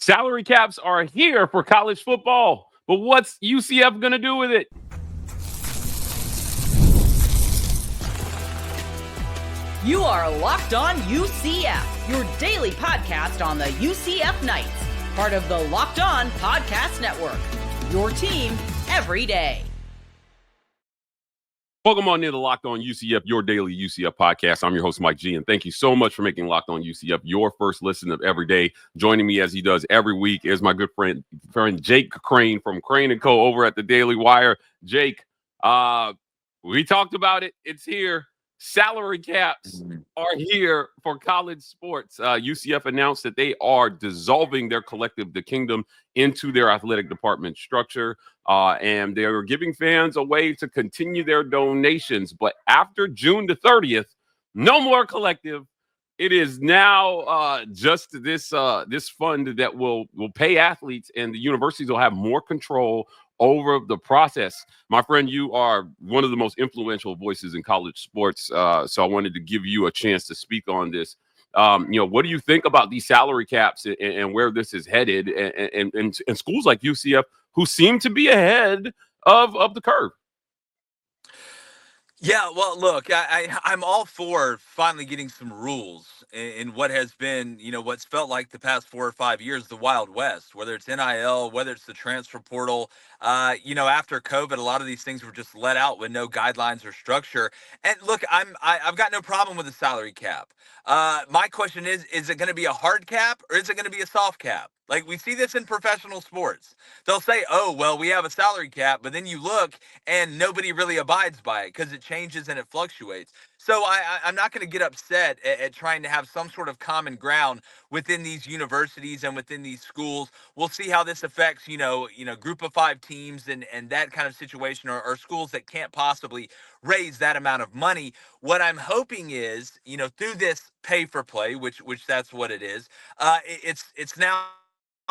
Salary caps are here for college football, but what's UCF going to do with it? You are Locked On UCF, your daily podcast on the UCF Knights, part of the Locked On Podcast Network, your team every day. Welcome on to the Locked On UCF, your daily UCF podcast. I'm your host, Mike G, and thank you so much for making Locked On UCF your first listen of every day. Joining me as he does every week is my good friend Jake Crane from Crane & Co. over at the Daily Wire. Jake, we talked about it. It's here. Salary caps are here for college sports. UCF announced that they are dissolving their collective, the Kingdom, into their athletic department structure. And they are giving fans a way to continue their donations. But after June the 30th, no more collective. It is now just this fund that will pay athletes, and the universities will have more control over the process. My friend, you are one of the most influential voices in college sports. So I wanted to give you a chance to speak on this. What do you think about these salary caps and where this is headed, and schools like UCF who seem to be ahead of the curve? Yeah, well, look, I'm all for finally getting some rules in what has been, what's felt like the past 4 or 5 years, the Wild West, whether it's NIL, whether it's the transfer portal. After COVID, a lot of these things were just let out with no guidelines or structure. And look, I've got no problem with the salary cap. My question is it going to be a hard cap or is it going to be a soft cap? Like, we see this in professional sports. They'll say, oh, well, we have a salary cap, but then you look and nobody really abides by it because it changes and it fluctuates. So I'm not going to get upset at trying to have some sort of common ground within these universities and within these schools. We'll see how this affects, group of 5 teams and that kind of situation, or schools that can't possibly raise that amount of money. What I'm hoping is, through this pay for play, which that's what it is, it's now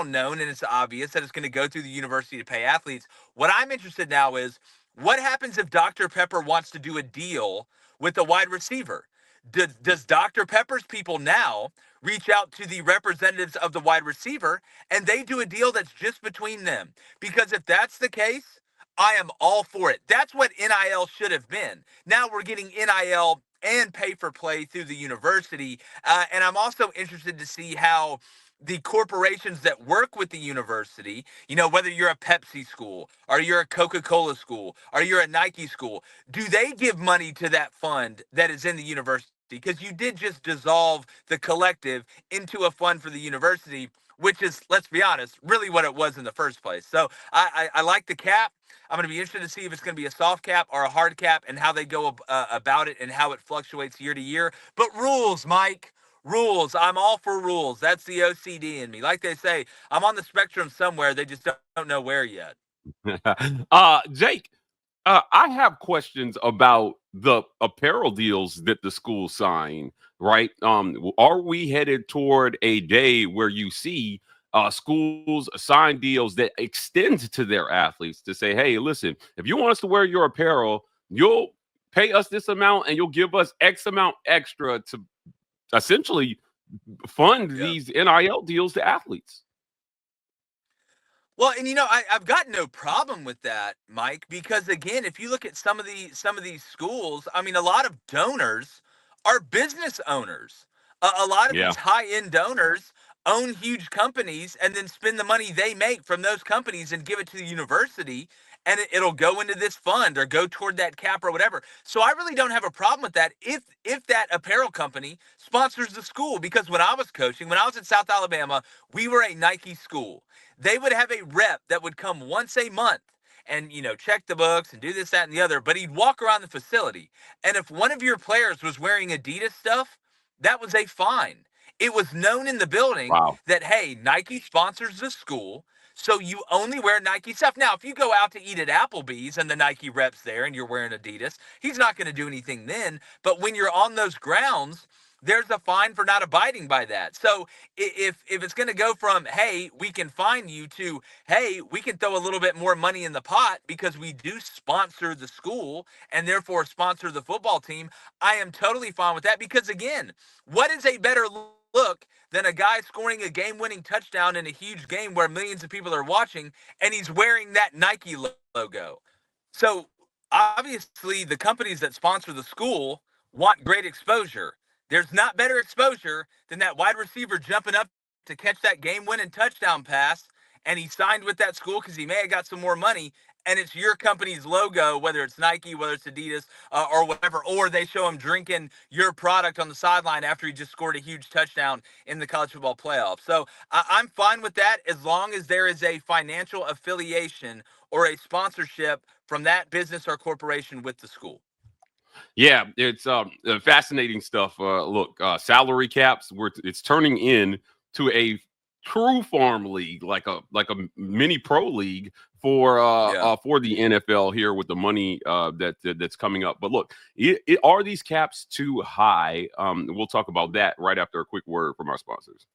known and it's obvious that it's going to go through the university to pay athletes. What I'm interested now is what happens if Dr. Pepper wants to do a deal with a wide receiver? Does Dr. Pepper's people now reach out to the representatives of the wide receiver and they do a deal that's just between them? Because if that's the case, I am all for it. That's what NIL should have been. Now we're getting NIL and pay for play through the university. And I'm also interested to see how the corporations that work with the university, whether you're a Pepsi school or you're a Coca-Cola school or you're a Nike school, do they give money to that fund that is in the university? Because you did just dissolve the collective into a fund for the university, which is, let's be honest, really what it was in the first place. So I like the cap. I'm going to be interested to see if it's going to be a soft cap or a hard cap and how they go about it and how it fluctuates year to year. But rules, Mike. Rules. I'm all for rules. That's the OCD in me. Like they say, I'm on the spectrum somewhere. They just don't know where yet. Jake, I have questions about the apparel deals that the schools sign, right? Are we headed toward a day where you see schools sign deals that extend to their athletes to say, hey, listen, if you want us to wear your apparel, you'll pay us this amount and you'll give us X amount extra to essentially fund these NIL deals to athletes? Well, and I've got no problem with that, Mike, because again, if you look at some of these schools, I mean, a lot of donors are business owners. A lot of these high-end donors own huge companies and then spend the money they make from those companies and give it to the university, and it'll go into this fund or go toward that cap or whatever. So I really don't have a problem with that if that apparel company sponsors the school. Because when I was coaching, when I was at South Alabama, we were a Nike school. They would have a rep that would come once a month and, check the books and do this, that, and the other. But he'd walk around the facility. And if one of your players was wearing Adidas stuff, that was a fine. It was known in the building that, hey, Nike sponsors the school, so you only wear Nike stuff. Now, if you go out to eat at Applebee's and the Nike rep's there and you're wearing Adidas, he's not going to do anything then. But when you're on those grounds, there's a fine for not abiding by that. So if it's going to go from, hey, we can fine you to, hey, we can throw a little bit more money in the pot because we do sponsor the school and therefore sponsor the football team, I am totally fine with that. Because again, what is a better look than a guy scoring a game-winning touchdown in a huge game where millions of people are watching, and he's wearing that Nike logo. So obviously, the companies that sponsor the school want great exposure. There's not better exposure than that wide receiver jumping up to catch that game-winning touchdown pass, and he signed with that school because he may have got some more money, and it's your company's logo, whether it's Nike, whether it's Adidas, or whatever, or they show him drinking your product on the sideline after he just scored a huge touchdown in the college football playoff. So I'm fine with that as long as there is a financial affiliation or a sponsorship from that business or corporation with the school. Yeah, it's fascinating stuff. Look, salary caps, it's turning in to a true farm league, like a mini pro league for the NFL here with the money that's coming up. But look, are these caps too high? We'll talk about that right after a quick word from our sponsors.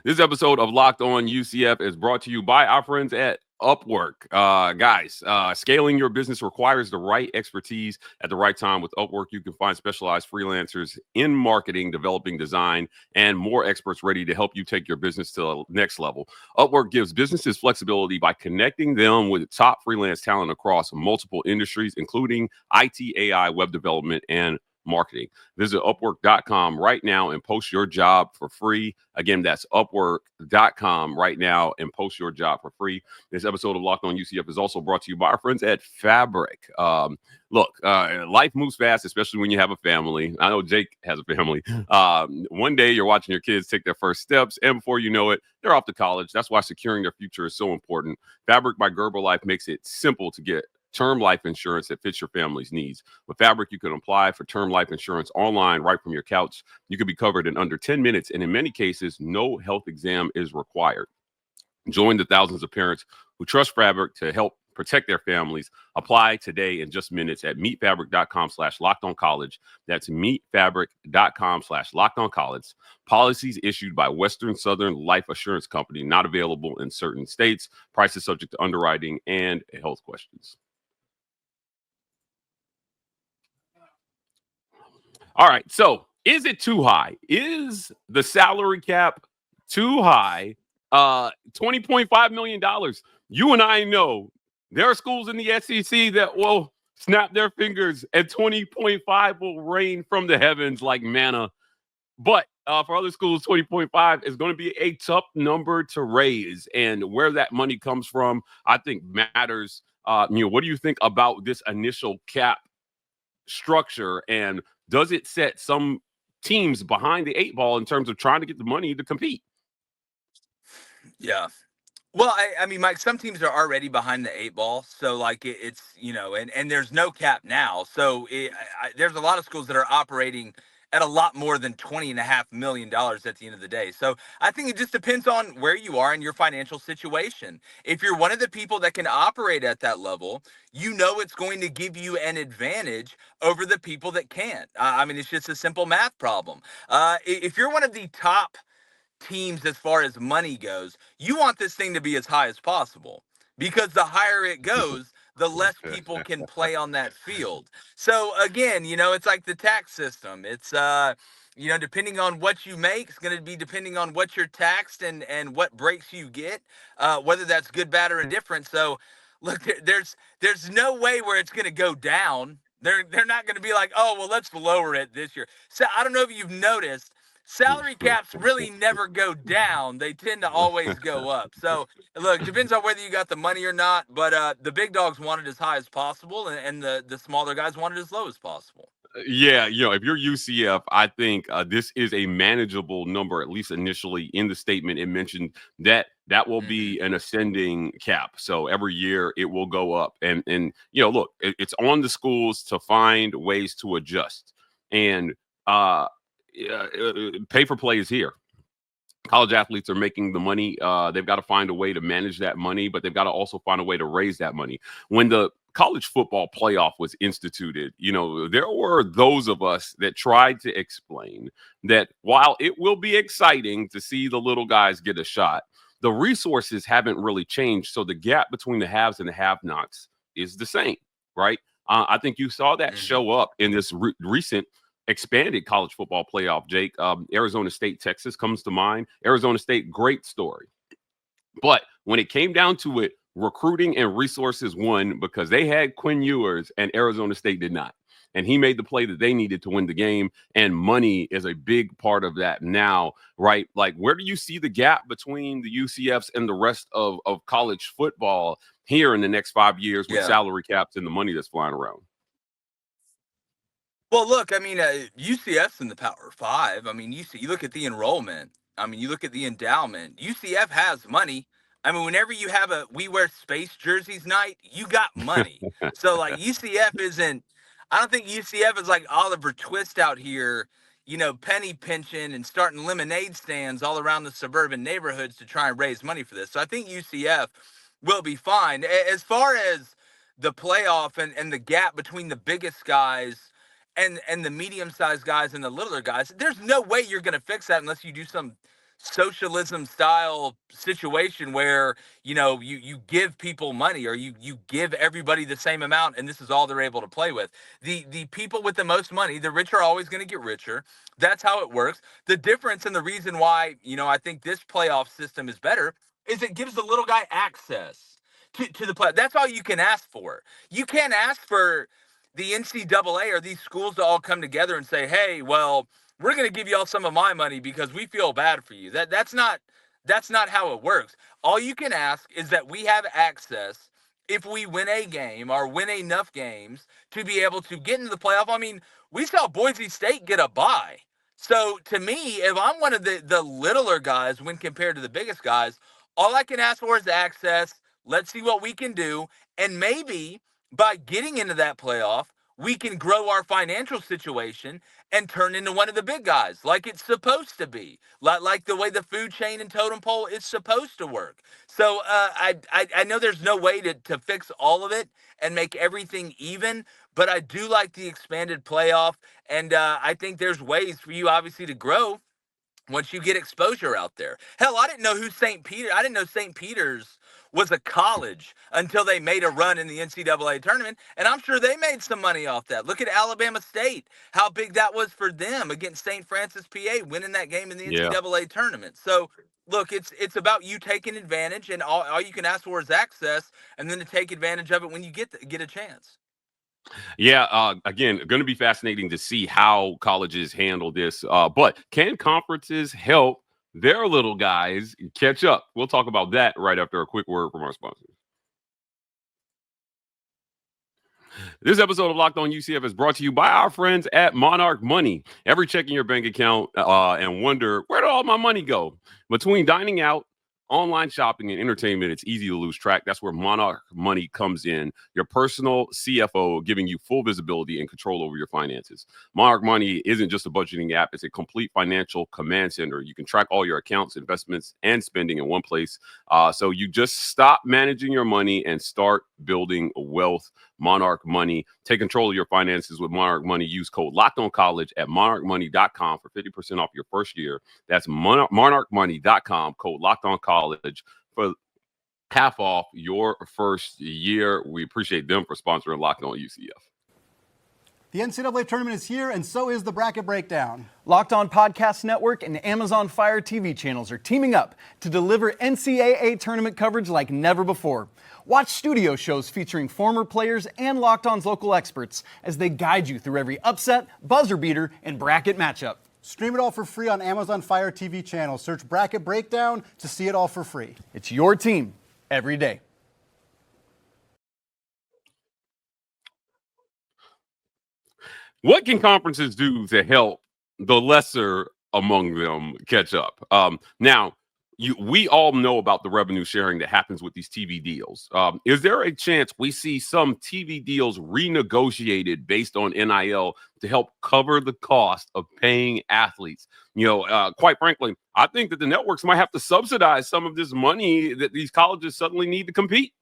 This episode of Locked On UCF is brought to you by our friends at Upwork. Guys, scaling your business requires the right expertise at the right time. With Upwork, you can find specialized freelancers in marketing, developing, design, and more experts ready to help you take your business to the next level. Upwork gives businesses flexibility by connecting them with top freelance talent across multiple industries, including IT, AI, web development, and marketing. Visit Upwork.com right now and post your job for free. Again, that's Upwork.com right now and post your job for free. This episode of Locked On UCF is also brought to you by our friends at Fabric. Life moves fast, especially when you have a family. I know Jake has a family. One day you're watching your kids take their first steps, and before you know it, they're off to college. That's why securing their future is so important. Fabric by Gerber Life makes it simple to get term life insurance that fits your family's needs. With Fabric, you can apply for term life insurance online right from your couch. You can be covered in under 10 minutes, and in many cases, no health exam is required. Join the thousands of parents who trust Fabric to help protect their families. Apply today in just minutes at meetfabric.com/lockedoncollege. That's meetfabric.com/lockedoncollege. Policies issued by Western Southern Life Assurance Company, not available in certain states. Prices subject to underwriting and health questions. All right, so is it too high? Is the salary cap too high? $20.5 million. You and I know there are schools in the SEC that will snap their fingers and 20.5 will rain from the heavens like manna. But for other schools, 20.5 is going to be a tough number to raise. And where that money comes from, I think matters. What do you think about this initial cap structure? And does it set some teams behind the eight ball in terms of trying to get the money to compete? Yeah. Well, I mean, Mike, some teams are already behind the eight ball. So, like, it's, and there's no cap now. So, there's a lot of schools that are operating at a lot more than $20.5 million at the end of the day. So, I think it just depends on where you are in your financial situation. If you're one of the people that can operate at that level, it's going to give you an advantage over the people that can't. I mean, it's just a simple math problem. If you're one of the top teams as far as money goes, you want this thing to be as high as possible, because the higher it goes, the less people can play on that field. So again, it's like the tax system. It's depending on what you make, it's going to be depending on what you're taxed and what breaks you get, whether that's good, bad, or indifferent. So look, there's no way where it's going to go down. They're not going to be like, oh, well, let's lower it this year. So I don't know if you've noticed, salary caps really never go down. They tend to always go up. So, look, it depends on whether you got the money or not. But the big dogs want it as high as possible, and the smaller guys want it as low as possible. Yeah, if you're UCF, I think this is a manageable number, at least initially. In the statement, it mentioned that will be an ascending cap. So every year it will go up. And look, it's on the schools to find ways to adjust. And pay for play is here. College athletes are making the money. They've got to find a way to manage that money, but they've got to also find a way to raise that money. When the college football playoff was instituted, there were those of us that tried to explain that while it will be exciting to see the little guys get a shot, the resources haven't really changed. So the gap between the haves and the have-nots is the same, right? I think you saw that show up in this recent expanded college football playoff, Jake. Arizona State, Texas comes to mind. Arizona State, great story. But when it came down to it, recruiting and resources won because they had Quinn Ewers and Arizona State did not. And he made the play that they needed to win the game. And money is a big part of that now, right? Like, where do you see the gap between the UCFs and the rest of college football here in the next 5 years with salary caps and the money that's flying around? Well, look, I mean, UCF's in the Power Five. I mean, you look at the enrollment. I mean, you look at the endowment. UCF has money. I mean, whenever you have a we wear space jerseys night, you got money. So, like, UCF isn't. I don't think UCF is like Oliver Twist out here, penny pinching and starting lemonade stands all around the suburban neighborhoods to try and raise money for this. So I think UCF will be fine. As far as the playoff and the gap between the biggest guys and the medium-sized guys and the littler guys, there's no way you're going to fix that unless you do some socialism style situation where you give people money, or you give everybody the same amount, and this is all they're able to play with. The people with the most money, the rich, are always going to get richer. That's how it works. The difference, and the reason why I think this playoff system is better, is it gives the little guy access to the play. That's all you can ask for. You can't ask for the NCAA or these schools to all come together and say, hey, well, we're going to give y'all some of my money because we feel bad for you. That's not how it works. All you can ask is that we have access, if we win a game or win enough games, to be able to get into the playoff. I mean, we saw Boise State get a bye. So to me, if I'm one of the littler guys when compared to the biggest guys, all I can ask for is access. Let's see what we can do. And maybe by getting into that playoff, we can grow our financial situation and turn into one of the big guys, like it's supposed to be, like the way the food chain and totem pole is supposed to work. So I know there's no way to fix all of it and make everything even, but I do like the expanded playoff, and I think there's ways for you, obviously, to grow once you get exposure out there. Hell, I didn't know St. Peter's was a college until they made a run in the NCAA tournament, and I'm sure they made some money off that. Look at Alabama State, how big that was for them against St. Francis, PA, winning that game in the NCAA tournament. So, look, it's about you taking advantage, and all you can ask for is access, and then to take advantage of it when you get a chance. Yeah, again, going to be fascinating to see how colleges handle this. But can conferences help their little guys catch up? We'll talk about that right after a quick word from our sponsors. This episode of Locked On UCF is brought to you by our friends at Monarch Money. Ever check in your bank account and wonder, where did all my money go? Between dining out, online shopping, and entertainment, it's easy to lose track. That's where Monarch Money comes in, your personal CFO, giving you full visibility and control over your finances. Monarch Money isn't just a budgeting app. It's a complete financial command center. You can track all your accounts, investments, and spending in one place. So you just stop managing your money and start building wealth. Monarch Money. Take control of your finances with Monarch Money. Use code LOCKEDONCollege at monarchmoney.com for 50% off your first year. That's monarchmoney.com, code LOCKEDONCollege for half off your first year. We appreciate them for sponsoring Locked On UCF. The NCAA tournament is here, and so is the bracket breakdown. Locked On Podcast Network and Amazon Fire TV channels are teaming up to deliver NCAA tournament coverage like never before. Watch studio shows featuring former players and Locked On's local experts as they guide you through every upset, buzzer beater, and bracket matchup. Stream it all for free on Amazon Fire TV channel. Search Bracket Breakdown to see it all for free. It's your team every day. What can conferences do to help the lesser among them catch up? Now, we all know about the revenue sharing that happens with these TV deals. Is there a chance we see some TV deals renegotiated based on NIL to help cover the cost of paying athletes? Quite frankly, I think that the networks might have to subsidize some of this money that these colleges suddenly need to compete.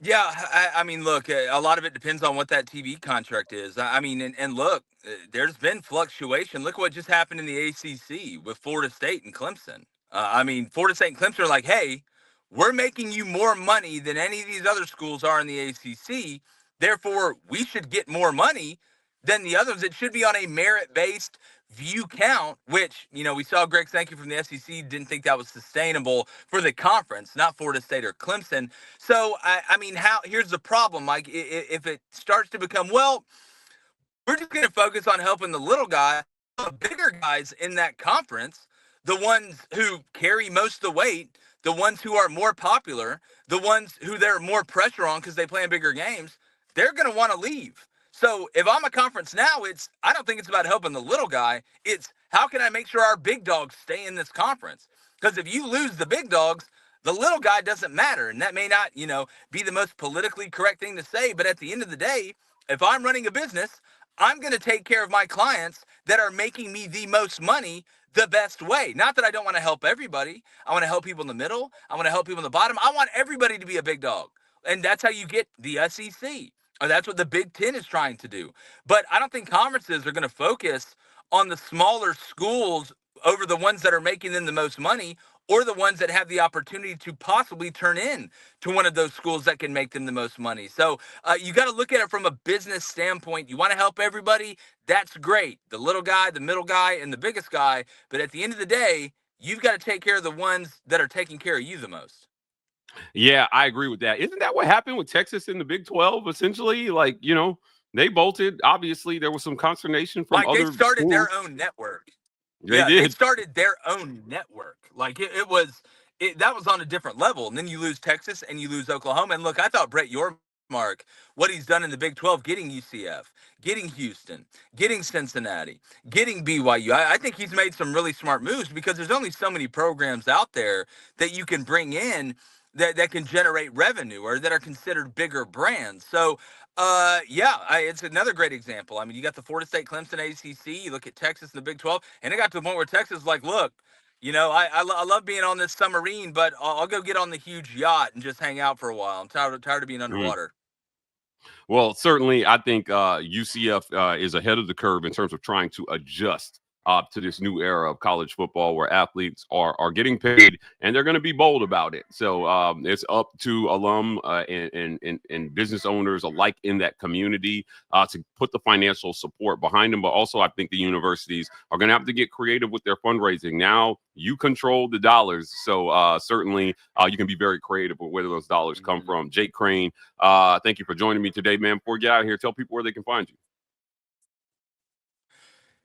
Yeah, I mean, look, a lot of it depends on what that TV contract is. I mean, and look, there's been fluctuation. Look what just happened in the ACC with Florida State and Clemson. I mean, Florida State and Clemson are like, hey, we're making you more money than any of these other schools are in the ACC. Therefore, we should get more money than the others. It should be on a merit-based view count, which, we saw Greg Sankey from the SEC didn't think that was sustainable for the conference, not Florida State or Clemson. So, here's the problem, Mike. If it starts to become, well, we're just going to focus on helping the little guy, the bigger guys in that conference, the ones who carry most of the weight, the ones who are more popular, the ones who there are more pressure on because they play in bigger games, they're going to want to leave. So if I'm a conference now, I don't think it's about helping the little guy. It's how can I make sure our big dogs stay in this conference? Because if you lose the big dogs, the little guy doesn't matter. And that may not, be the most politically correct thing to say. But at the end of the day, if I'm running a business, I'm going to take care of my clients that are making me the most money the best way. Not that I don't want to help everybody. I want to help people in the middle. I want to help people in the bottom. I want everybody to be a big dog. And that's how you get the SEC. Or that's what the Big Ten is trying to do. But I don't think conferences are going to focus on the smaller schools over the ones that are making them the most money, or the ones that have the opportunity to possibly turn in to one of those schools that can make them the most money. So you got to look at it from a business standpoint. You want to help everybody, that's great. The little guy, the middle guy, and the biggest guy. But at the end of the day, you've got to take care of the ones that are taking care of you the most. Yeah, I agree with that. Isn't that what happened with Texas in the Big 12, essentially? They bolted. Obviously, there was some consternation from other they started schools. Their own network. They started their own network. That was on a different level. And then you lose Texas and you lose Oklahoma. And look, I thought Brett Yormark, what he's done in the Big 12, getting UCF, getting Houston, getting Cincinnati, getting BYU, I think he's made some really smart moves, because there's only so many programs out there that you can bring in that can generate revenue or that are considered bigger brands. So, it's another great example. I mean, you got the Florida State, Clemson, ACC. You look at Texas in the Big 12, and it got to the point where Texas was like, look, I love being on this submarine, but I'll go get on the huge yacht and just hang out for a while. I'm tired of being underwater. Well, certainly, I think UCF is ahead of the curve in terms of trying to adjust to this new era of college football, where athletes are getting paid, and they're going to be bold about it. So it's up to alum and business owners alike in that community to put the financial support behind them. But also, I think the universities are going to have to get creative with their fundraising. Now you control the dollars, so certainly you can be very creative with where those dollars come from. Jake Crane, thank you for joining me today, man. Before we get out of here, tell people where they can find you.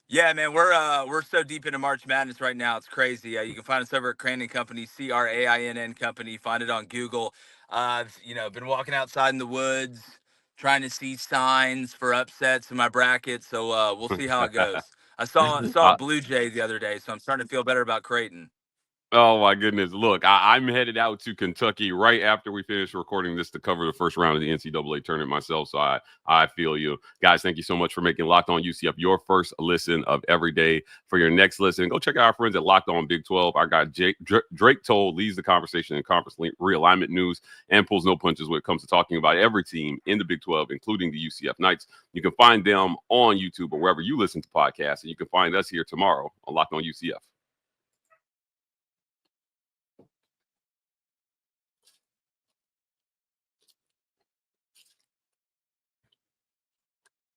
Yeah, man, we're so deep into March Madness right now. It's crazy. You can find us over at Crane & Company, CRAINN Company. Find it on Google. I've been walking outside in the woods, trying to see signs for upsets in my bracket. So we'll see how it goes. I saw a Blue Jay the other day, so I'm starting to feel better about Creighton. Oh, my goodness. Look, I'm headed out to Kentucky right after we finish recording this to cover the first round of the NCAA tournament myself. So I feel you. Guys, thank you so much for making Locked On UCF your first listen of every day. For your next listen, go check out our friends at Locked On Big 12. Our guy Drake Toll leads the conversation in conference realignment news and pulls no punches when it comes to talking about every team in the Big 12, including the UCF Knights. You can find them on YouTube or wherever you listen to podcasts. And you can find us here tomorrow on Locked On UCF.